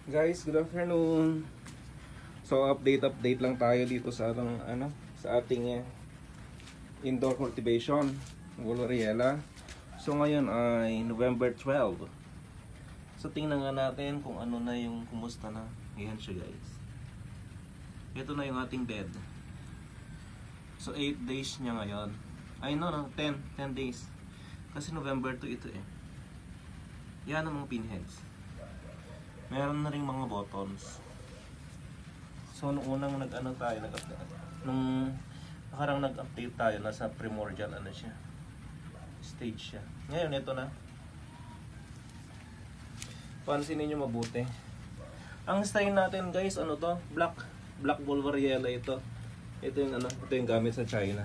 Guys, good afternoon. So update lang tayo dito sa sa ating indoor cultivation, Wolveriella. So ngayon ay November 12. So tingnan nga natin kung ano na yung kumusta na. Ayan siya, guys. Ito na yung ating bed. So 8 days niya ngayon. Ay no, 10 days. Kasi November 2 ito eh. Yan ang mga pinheads. Meron na rin mga buttons. So nung unang nung nakarang nag-update tayo, nasa primordial siya, stage siya. Ngayon ito na. Pansinin niyo mabuti. Ang strain natin, guys, Black Wolveriella ito. Ito yung gamit sa China.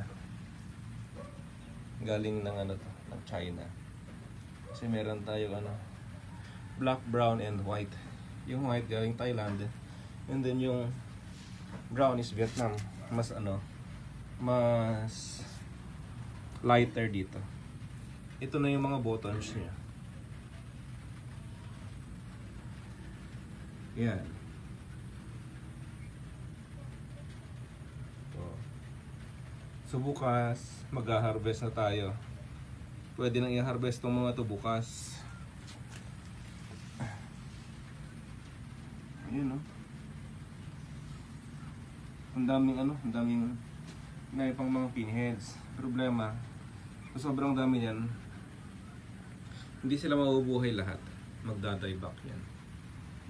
Galing ng ng China. Kasi meron tayo black, brown and white. Yung white galing Thailand, and then yung brown is Vietnam. Mas mas lighter dito. Ito na yung mga buttons niya. Yan. So bukas mag-harvest na tayo. Pwede nang i-harvest tong mga to bukas. Ayun, no? Ang daming may pang mga pinheads. Problema, sobrang dami yan, hindi sila mabubuhay lahat. Magda-die back yan.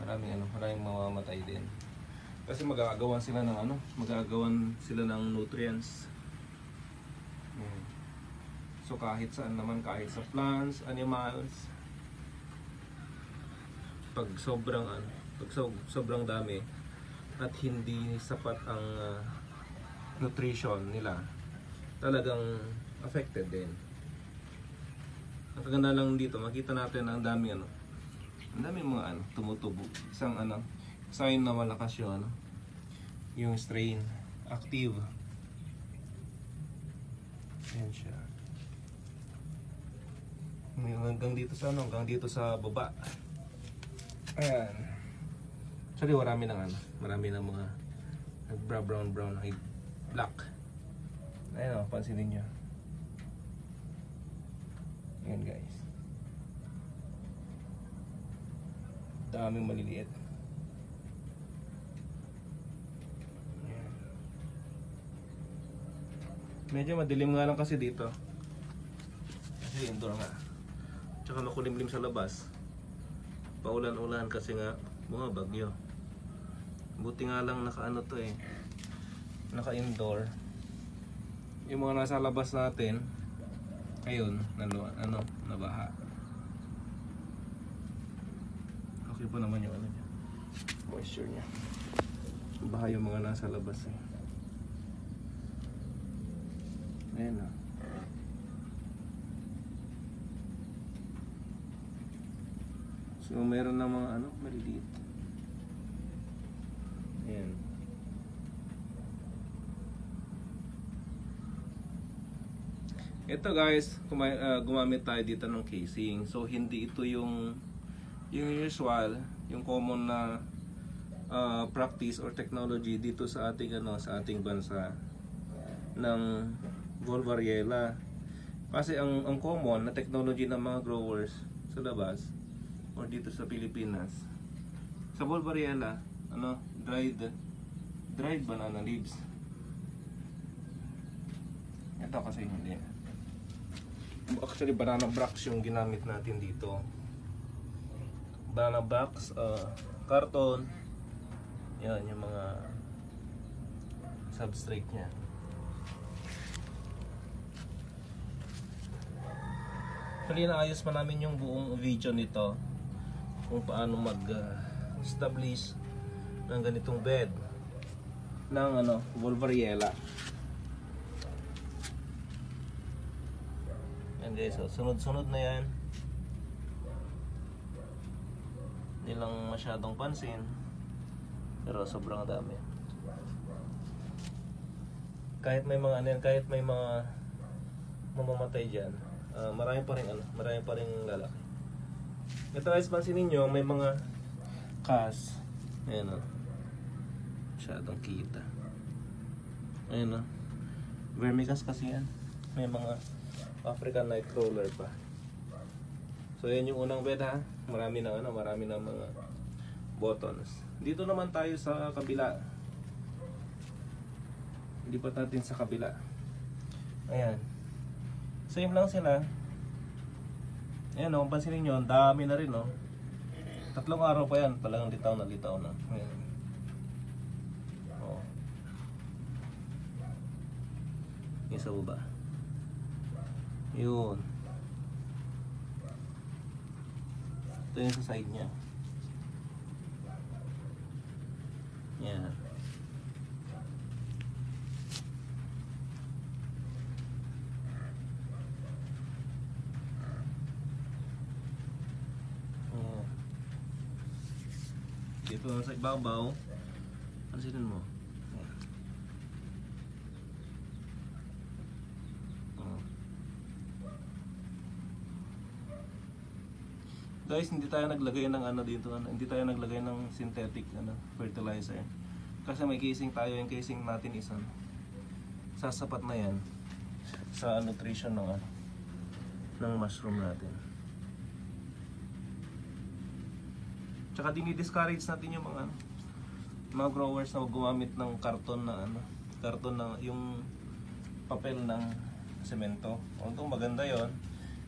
Maraming mamamatay din. Kasi magagawan sila ng nutrients. So kahit saan naman, kahit sa plants, animals, pag sobrang dami at hindi sapat ang nutrition nila, talagang affected din. Ang kaganda lang dito, makita natin ang dami mga tumutubo. Isang sign na malakas yung strain, active. Ayan siya. Hanggang dito sa baba. Ayan. Actually marami ng mga brown, black. Ayan, pansinin nyo. Ayan, guys. Daming maliliit. Ayan. Medyo madilim nga lang kasi dito. Kasi indoor nga. Tsaka makulimlim sa labas. Paulan-ulan kasi nga mga bagyo. Buti nga lang naka-indoor. Yung mga nasa labas natin, ayun, nabaha. Okay pa naman yung niya, moisture niya. Baha yung mga nasa labas eh. Ayan . So meron na mga maliliit. Ayan. Ito, guys, gumamit tayo dito ng casing. So hindi ito yung usual, yung common na practice or technology dito sa ating bansa ng Wolveriella. Kasi ang common na technology ng mga growers sa labas or dito sa Pilipinas, sa Wolveriella, dried banana leaves. Ito kasi hindi. Actually banana box yung ginamit natin dito. Banana box, carton. Yan yung mga substrate niya. Actually naayos pa namin yung buong video nito kung paano mag-establish ng ganitong bed ng Wolveriella. Yan, guys, so sunod-sunod na yan. Hindi lang masyadong pansin, pero sobrang dami. Kahit may mga mamamatay dyan, marami pa rin lalaki. Ito, guys, pansinin nyo, may mga Cas. Ayan o. Masyadong kita. Ayan o. Vermicast kasi yan. May mga African Nightcrawler pa. So yan yung unang bed ha. Marami na mga buttons. Dito naman tayo sa kabila. Lipat natin sa kabila. Ayan. Same lang sila. Ayan o, pansinin nyo, ang dami na rin o. 3 araw pa yan, talagang litaw na. Ayan. O. Yung sa baba. Yun. Ito yung sa side nya. Yan. Dito sa ibabaw, pansinin mo. Ayan. Guys, hindi tayo naglagay ng dito, hindi tayo naglagay ng synthetic fertilizer. Kasi may casing tayo, yung casing natin is sasapat na yan sa nutrition ng mushroom natin. Tsaka dinidiscourage natin yung mga growers na gumamit ng karton na yung papel ng semento. Although maganda yon,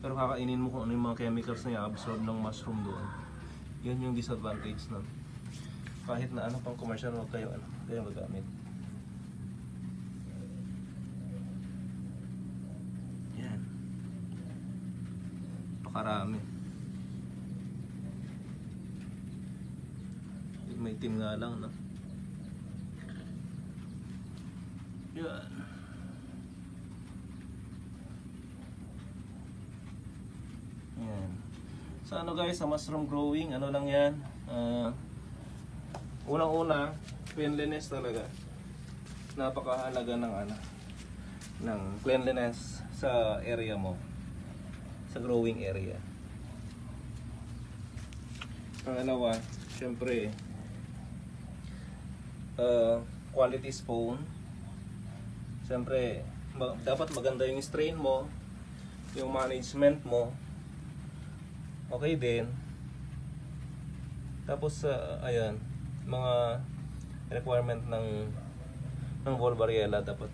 pero kakainin mo kung ano yung mga chemicals na i-absorb ng mushroom doon. Yun yung disadvantage nun. Kahit na pang commercial, huwag kayo magamit. Yan. Pakarami. May team nga lang, no? Yan. Yan. So guys, sa mushroom growing, lang yan. Unang-una, cleanliness talaga. Napakahalaga ng cleanliness sa area mo. Sa growing area. Pangalawa, syempre, quality spawn. Siyempre dapat maganda yung strain mo, yung management mo okay din. Tapos ayan, mga requirement ng Wolvariella dapat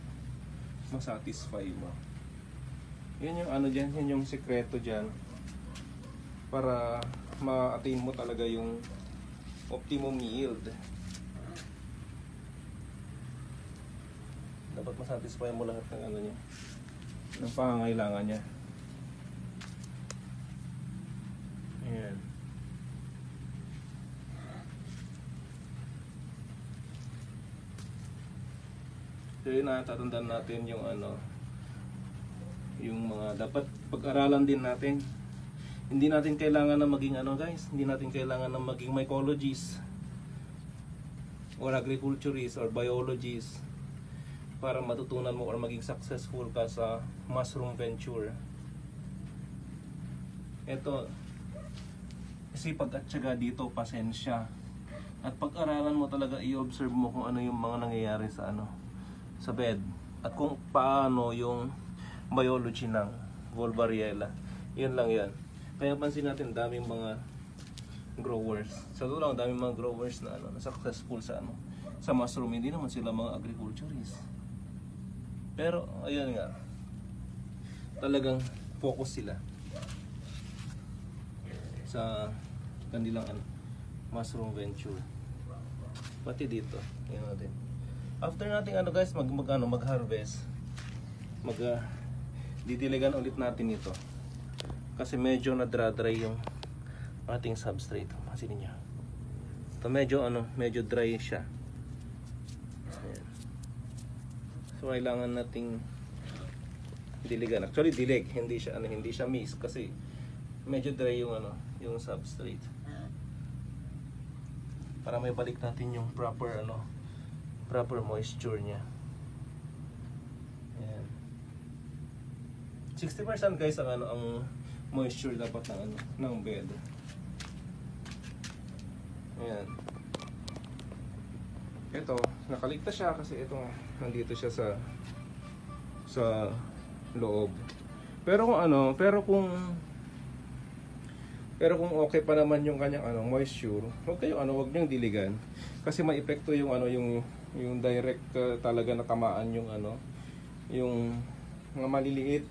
masatisfy mo. Yun yung dyan, yun yung sekreto dyan para ma-attain mo talaga yung optimum yield. Dapat masatisfy mo lahat ng niya, ng pangangailangan niya. Ayan. So yun na, tatandaan natin yung yung mga dapat pag-aralan din natin. Hindi natin kailangan na maging guys, hindi natin kailangan na maging mycologists or agriculturists or biologists para matutunan mo or maging successful ka sa mushroom venture. Ito, sipag at tiyaga dito, pasensya. At pag-aralan mo talaga, i-observe mo kung ano yung mga nangyayari sa sa bed. At kung paano yung biology ng Wolvariella. Yun lang yan. Kaya pansin natin, daming mga growers. Sa totoo lang, daming mga growers na na successful sa sa mushroom. Hindi naman sila mga agriculturists. Pero ayun nga, talagang focus sila sa kanilang mushroom venture. Pati dito, yun natin. After natin guys, mag-harvest, didiligan ulit natin ito. Kasi medyo nadra-dry yung ating substrate. Masinin niyo. Ito medyo dry siya. Ayan. So kailangan nating diligan. Actually dilig, hindi siya mist kasi medyo dry yung yung substrate. Para may balik natin yung proper moisture niya. Ayan. 60% guys ang moisture dapat ng bed. Ayan. Ito, nakaligtas siya kasi ito nandito siya sa loob. Pero kung ano, pero kung okay pa naman yung kanyang moisture, huwag niyong diligan kasi may epekto yung yung direct talaga na tamaan yung yung mga maliliit.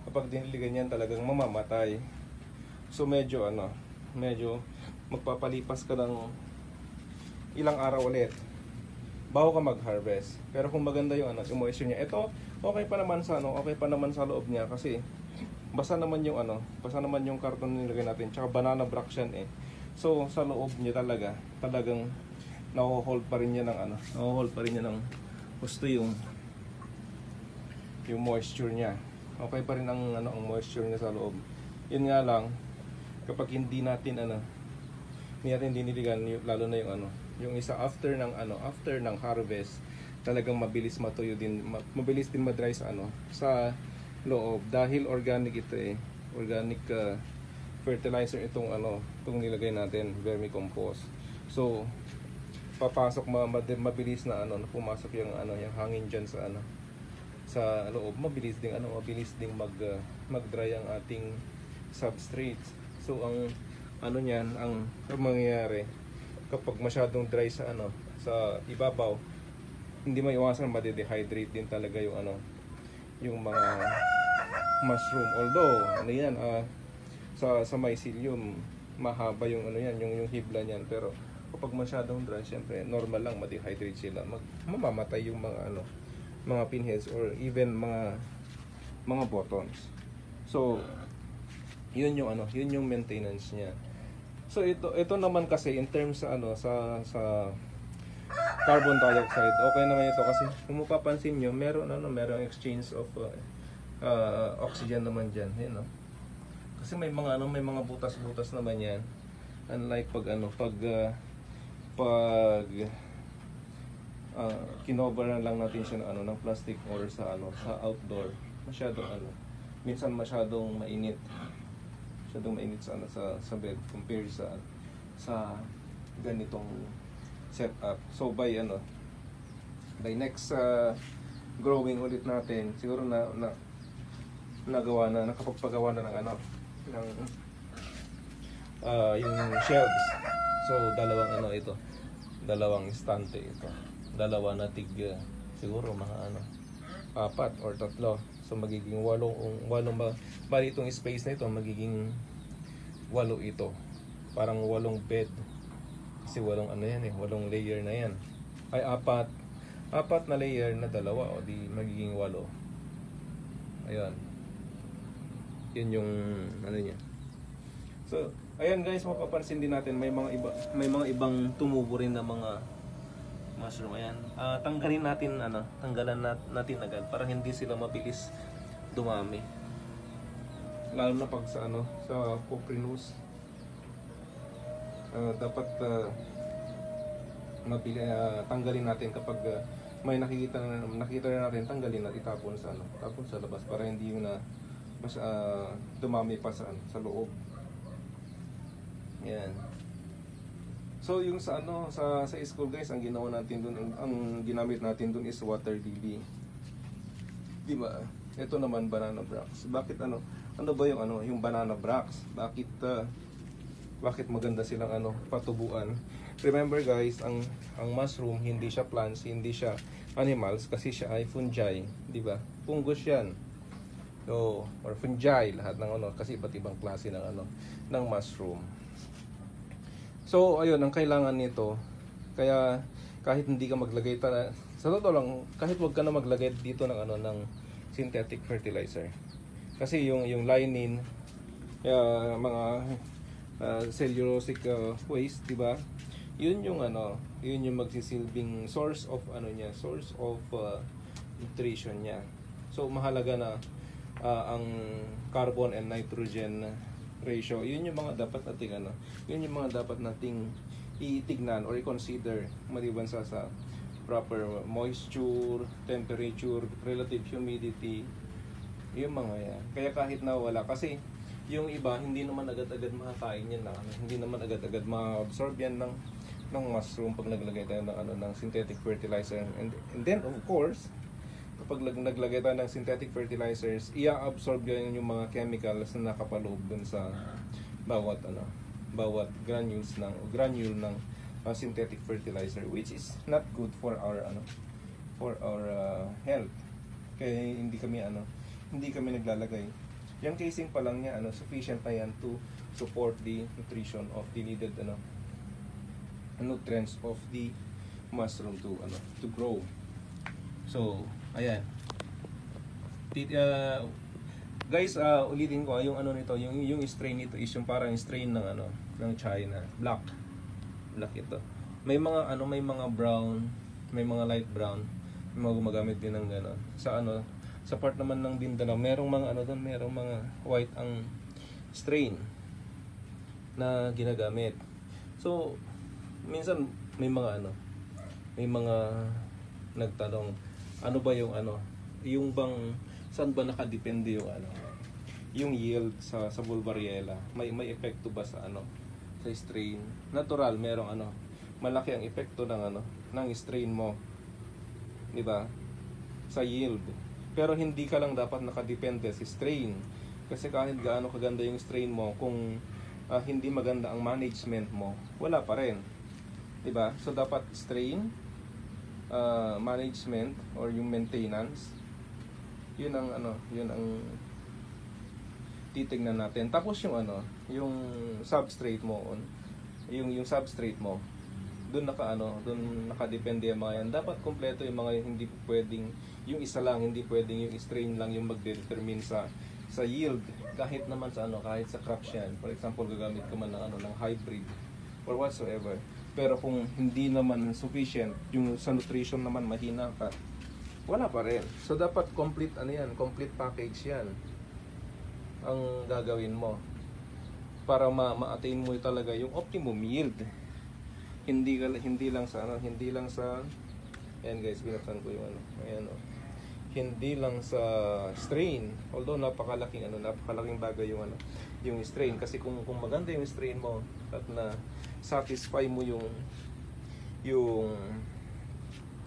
Kapag diniligan yan talagang mamamatay. So medyo medyo magpapalipas ka ng ilang araw ulit bago ka mag-harvest. Pero kung maganda yung yung moisture niya, ito okay pa naman sa okay pa naman sa loob niya kasi basa naman yung karton na nilagay natin, tsaka banana blocks yan eh. So sa loob niya talagang naho-hold pa rin niya ng gusto yung moisture niya. Okay pa rin ang moisture niya sa loob. Yun nga lang kapag hindi natin diniligan, lalo na yung isa after ng harvest, talagang mabilis matuyo din, mabilis din ma-dry sa loob dahil organic ito eh. Organic fertilizer itong nilagay natin, vermicompost. So papasok mabilis na pumasok yung hangin diyan sa loob, mabilis ding mag-dry ang ating substrate. So ang niyan, ang mangyayari kapag masyadong dry sa ibabaw, hindi maiwasan ma-dehydrate din talaga yung mga mushroom. Although sa mycelium mahaba yung yung hibla niyan, pero kapag masyadong dry, syempre normal lang ma-dehydrate sila, mamamatay yung mga pinheads or even mga buttons. So yun yung maintenance niya. So ito naman kasi in terms sa carbon dioxide, okay naman ito kasi kung mapapansin niyo, merong exchange of oxygen naman diyan, Kasi may mga butas-butas naman 'yan. Unlike pag kinover na lang natin siya ng plastic or sa outdoor, minsan masyadong mainit sa bed compared sa ganitong setup. So by next growing ulit natin, siguro nakapagpagawa na ng yung shelves. So dalawang estante ito. Dalawa na siguro mga 4 or 3. So magiging 8 bali itong space na ito magiging 8 ito. Parang 8 bed. Kasi 8 8 layer na yan. Ay 4 na layer na 2, o di magiging 8. Ayun. Yun yung niya. So ayan guys, mapapansin din natin may mga ibang tumubo rin na mga mushroom. Ayan. Tanggalin natin natin agad para hindi sila mabilis dumami. Lalo na pag sa coprinose. Dapat tanggalin natin kapag may nakita na natin, tanggalin at itapon sa labas para hindi na dumami pa sa loob. Yan. So yung sa school guys, ang ginawa natin doon, ang ginamit natin doon is water lily. Di ba? Ito naman banana blocks. Bakit ano ba yung banana blocks? Bakit maganda silang patubuan? Remember guys, ang mushroom hindi siya plants, hindi siya animals kasi siya ay fungi, di ba? Fungus 'yan. So, or fungi lahat ng kasi iba't ibang klase ng mushroom. So, ayun ang kailangan nito. Kaya kahit hindi ka maglagay sa totoo lang, kahit wag ka na maglagay dito ng synthetic fertilizer. Kasi yung lining, mga cellulosic waste, di ba? Yun yung magsisilbing source of source of nutrition niya. So mahalaga na ang carbon and nitrogen ratio. Yun yung mga dapat nating itignan or i-consider maliban sa proper moisture, temperature, relative humidity, yung mga yan. Kaya kahit na wala, kasi Yung iba hindi naman agad-agad makakain yan na ano, hindi naman agad-agad ma-absorb yan ng mushroom pag naglagay tayo ng ano ng synthetic fertilizer. And then of course, kapag naglagay tayo ng synthetic fertilizers, i-absorb yan yung mga chemicals na nakapaloob dun sa bawat granule ng synthetic fertilizer, which is not good for our health. Kaya hindi kami naglalagay. Yung casing pa lang niya sufficient na yan to support the nutrition of the needed nutrients of the mushroom to grow. So ayan. Guys, ulitin ko yung nito, yung strain nito is yung parang strain ng China, black ito. May mga brown, may mga light brown, may mga gumagamit din ng gano'n. Sa part naman ng Mindanao, merong mga merong mga white ang strain na ginagamit. So minsan may mga nagtanong, ano ba yung bang saan ba nakadepende yung yield sa Bulbariela? May epekto ba sa sa strain? Natural, merong malaki ang epekto ng strain mo, di ba? Sa yield. Pero hindi ka lang dapat nakadepende sa strain. Kasi kahit gaano kaganda yung strain mo, kung hindi maganda ang management mo, wala pa rin. Diba? So dapat strain, management, or yung maintenance, yun ang titignan natin. Tapos yung substrate mo, yung substrate mo, doon nakadepende ang mga yan. Dapat kompleto yung mga hindi pwedeng yung isa lang, hindi pwedeng yung strain lang yung magdedetermine sa yield. Kahit naman kahit sa crops yan. For example, gagamit ka man ng hybrid or whatsoever. Pero kung hindi naman sufficient, yung sa nutrition naman mahina ka, wala pa rin. So dapat complete complete package yan ang gagawin mo para ma-attain mo talaga yung optimum yield. Hindi lang sa ayan guys, binuksan ko yung hindi lang sa strain, although napakalaking bagay yung strain, kasi kung maganda yung strain mo at na satisfy mo yung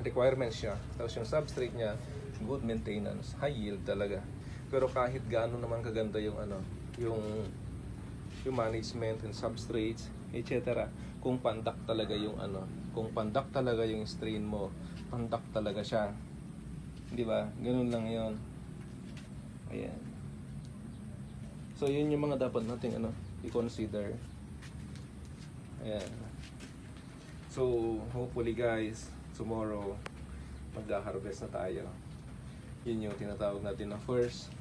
requirements niya, tapos yung substrate niya good maintenance, high yield talaga. Pero kahit gaano naman kaganda yung management and substrates, etc. Kung pandak talaga yung strain mo, pandak talaga siya. Di ba? Ganun lang 'yon. Ayan. So yun yung mga dapat nating i-consider. Ayan. So hopefully guys, tomorrow mag-harvest na tayo. Yun yung tinatawag natin na first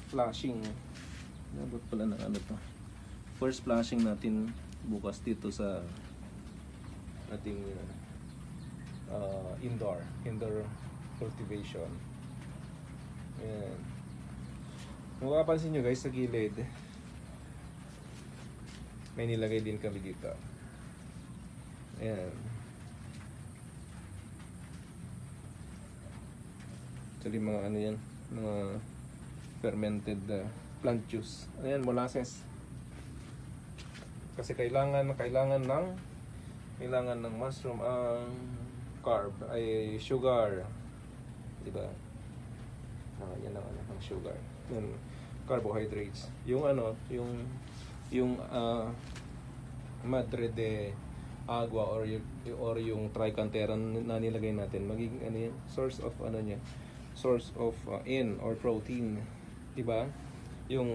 flashing. Dapat pala ng to. First flashing natin bukas dito sa ating indoor cultivation. Ayan. Kung mapapansin nyo guys, sa gilid may nilagay din kami dito. Ayan. Actually mga yan, mga fermented plant juice. Ayan, molasses. Kasi kailangan ng mushroom ang carb ay sugar, di ba? Yan ang sugar. Yan carbohydrates. Yung madre de agua or yung tricantera na nilagay natin, magiging yan, source of in or protein, di ba? Yung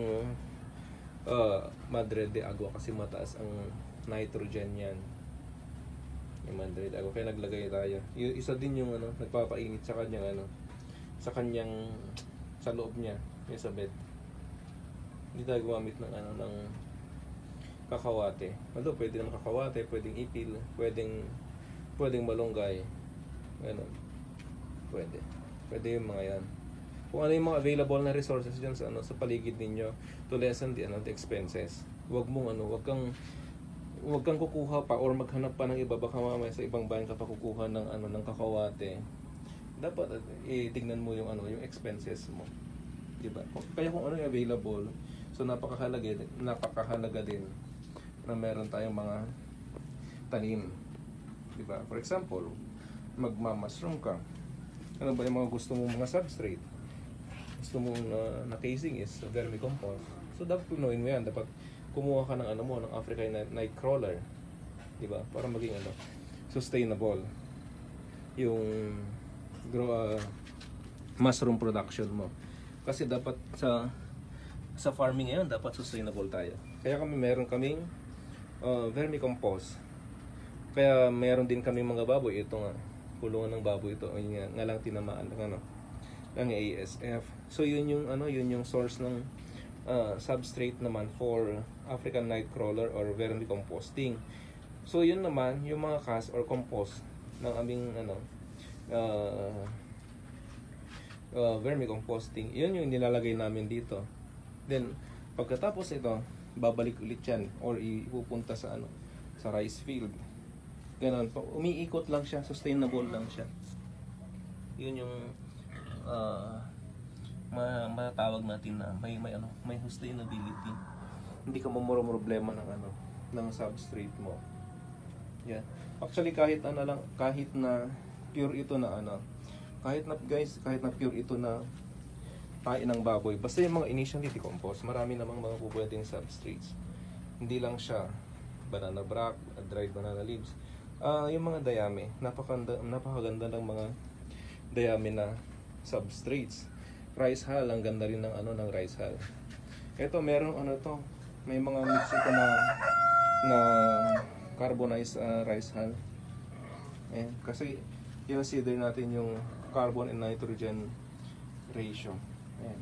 madre de agua kasi mataas ang nitrogen yan. Yung madre de agua, kaya naglagay tayo. Isa din yung nagpapainit sa kanyang sa loob niya, yung sa bed. Hindi tayo gumamit ng kakawate. Although pwede naman kakawate, pwedeng ipil, pwedeng malunggay. Ganun. Pwede yung mga yan. Kung ano yung mga available na resources dyan sa paligid ninyo to lessen the expenses. Huwag kang kukuha pa or maghanap pa ng iba, baka mamaya sa ibang bayan ka pa kukuha ng kakawate. Dapat tignan mo yung expenses mo. Diba? Kaya kung ano yung available. So So napakahalaga din na meron tayong mga tanim, di ba? For example, magma-mushroom ka. Ano ba yung mga gusto mong mga substrate? Gusto mong na casing is vermicompost. So dapat punuin mo yan. Dapat kumuha ka ng ano mo, ng African nightcrawler, di ba? Para maging ano, sustainable yung mushroom production mo. Kasi dapat sa farming ngayon, dapat sustainable tayo. Kaya meron kaming vermicompost. Kaya meron din kaming mga baboy. Ito nga, kulungan ng baboy ito. Yun nga lang tinamaan ng ASF. So yun yung source ng substrate naman for African nightcrawler or vermicomposting. So yun naman, yung mga cast or compost ng aming vermicomposting, yun yung nilalagay namin dito. Then pagkatapos ito, babalik ulit yan or ipupunta sa sa rice field. Ganun, umiikot lang siya, sustainable lang siya. Yun yung matawag natin na may sustainability. Hindi ka problema ng substrate mo. Yeah. Actually kahit na pure ito na kahit na pure ito na tae ng baboy, basta yung mga initially decomposed, marami namang mga pupwedeng substrates. Hindi lang siya banana brack, dried banana leaves. Yung mga dayami, napakaganda ng mga dayami na substrates. Rice hull, ang ganda rin ng rice hull. Ito merong may mga mix ito na carbonized rice hull. Ayan, kasi i-consider natin yung carbon and nitrogen ratio. Ayan.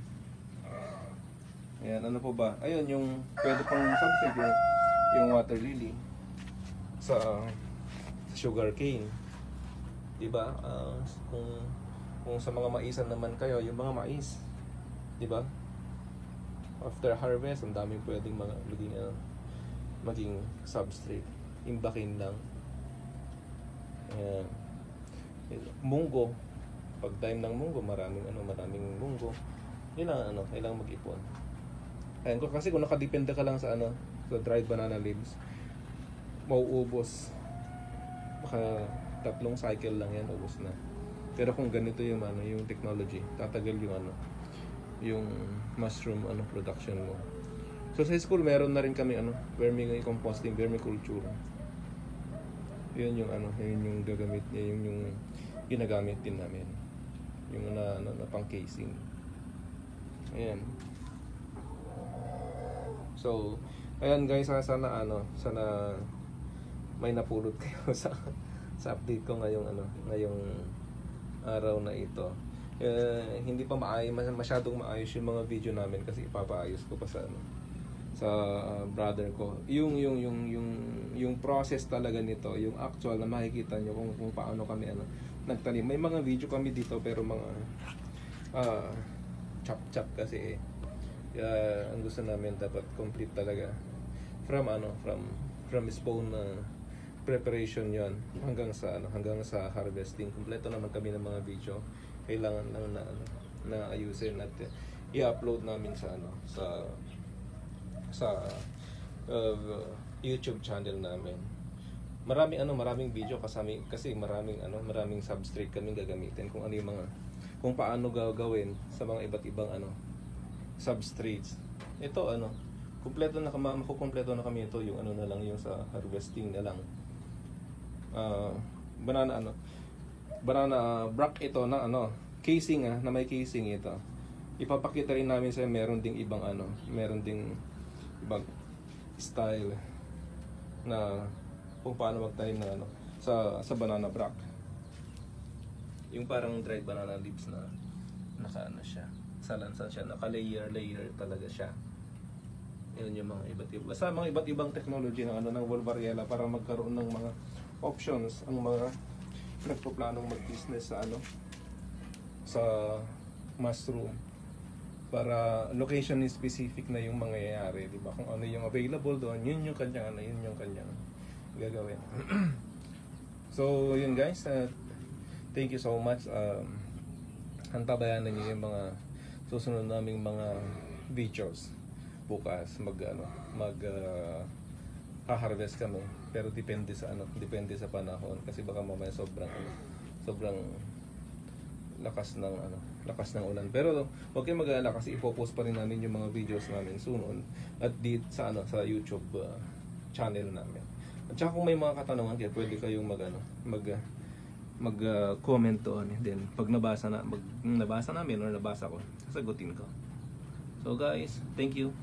Ayan, ano po ba? Ayun, yung pwede pang substrate yung water lily sa sugar cane. Diba? Kung sa mga maisan naman kayo, yung mga mais. Diba? After harvest, ang daming pwedeng maging substrate. Imbakin lang. Ayan. Munggo. Pag time ng munggo, maraming munggo. Yun ang kailangan mag-ipon. Ayan, kasi kung nakadepende ka lang sa sa dried banana leaves, mauubos. Baka 3 cycle lang yan, ubos na. Pero kung ganito yung yung technology, tatagal yung mushroom production mo. So sa school meron na rin kami vermicomposting, vermiculture. Yun yung gagamit niya, yung ginagamit din namin. Yung na pang casing. Ayan. So, ayan guys, sana may napulot kayo sa update ko ngayong araw na ito. Hindi pa masyadong maayos yung mga video namin kasi ipapaayos ko pa sa brother ko. Yung process talaga nito, yung actual na makikita nyo kung paano kami nagtanim. May mga video kami dito pero mga chop kasi ang gusto namin dapat complete talaga from spawn preparation yon hanggang sa harvesting. Kumpleto naman kami ng mga video. Kailangan lang na ayusin at i-upload namin sa YouTube channel namin. Maraming video kasi maraming substrate kaming gagamitin kung paano gagawin sa mga iba't ibang substrates. Ito makukumpleto na kami ito yung na lang yung sa harvesting na lang. Banana brack ito na casing na may casing ito. Ipapakita rin namin sa meron ding ibang style na kung paano magtanim na sa banana brack. Yung parang dried banana leaves na siya. Salansan siya, naka-layer talaga siya. Yun yung mga iba't ibang technology ng Wolvariela para magkaroon ng mga options ang mga nagpaplanong mag-business sa mushroom, para location specific na yung mangyayari, di ba? Kung ano yung available doon, yun yung kanyang gagawin. So yun guys, thank you so much. Antabayanan niyo yung mga susunod naming mga videos. bukas ha-harvest kami, pero depende sa panahon kasi baka mamaya sobrang lakas ng ulan. Pero huwag kayong mag-alala kasi ipo-post pa rin namin yung mga videos namin soon at sa YouTube channel namin. At saka kung may mga katanungan kayo, pwede kayong comment doon, then pag nabasa namin or nabasa ko, sasagutin ko. So guys, thank you.